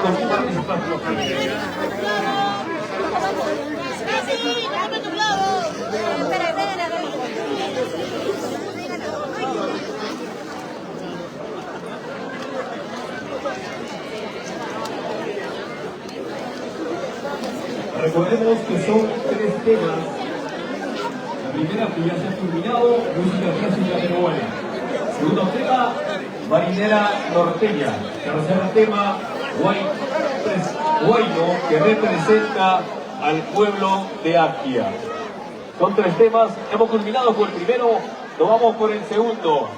con tu participación. Recordemos que son 3 temas. La primera que ya se ha terminado, música clásica peruana. Segundo tema, marinera norteña. Tercer tema, huayno, que representa al pueblo de Aquia. Son 3 temas, hemos culminado con el primero, nos vamos por el segundo.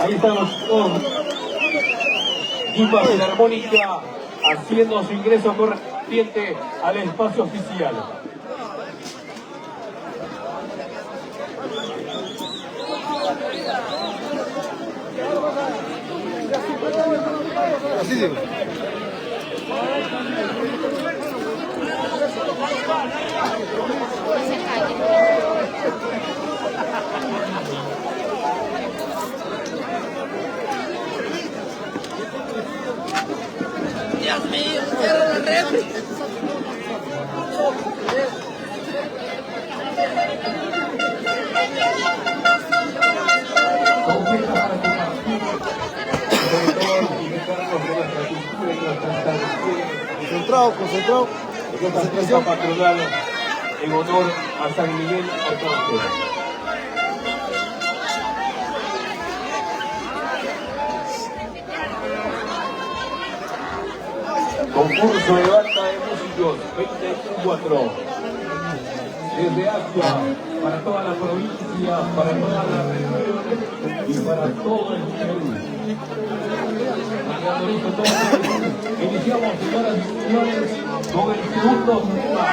Ahí están los dos. Guimba Filarmónica haciendo su ingreso correspondiente al espacio oficial. Así digo. Dios mío, cierra la refri. Concentrado. Concentración patronal en honor a San Miguel Arcángel. Concurso de banda de músicos 2024. Desde Asia, para toda la provincia, para toda la región y para todo el Perú. Iniciamos, señoras y señores, con el segundo tema.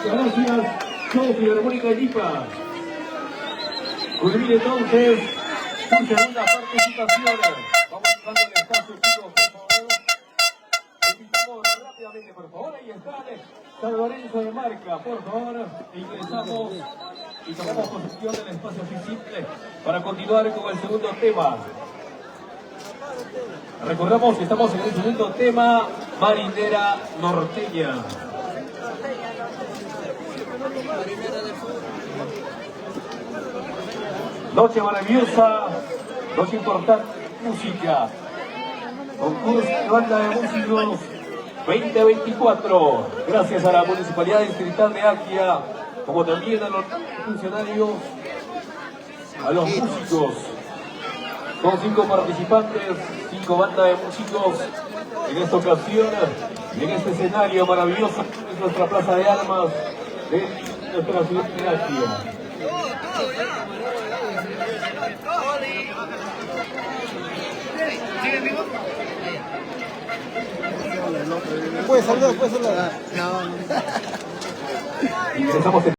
Gracias, Show Filarmónica Yipa. Culmina entonces su segunda participación. Vamos buscando el espacio, chicos, por favor. Invitamos rápidamente, por favor. Ahí está San Lorenzo de Marca, por favor. Ingresamos y tomamos posesión del espacio visible para continuar con el segundo tema. Recordamos que estamos en el segundo tema, Marinera Norteña. Noche maravillosa, noche importante, música. Concurso de banda de músicos 2024. Gracias a la Municipalidad Distrital de Aquia, como también a los funcionarios, a los músicos. Son 5 participantes, 5 bandas de músicos en esta ocasión, en este escenario maravilloso, en nuestra plaza de armas de nuestra ciudad de Aquia. Puedes saludar, puedes saludar. No, no. Ingresamos en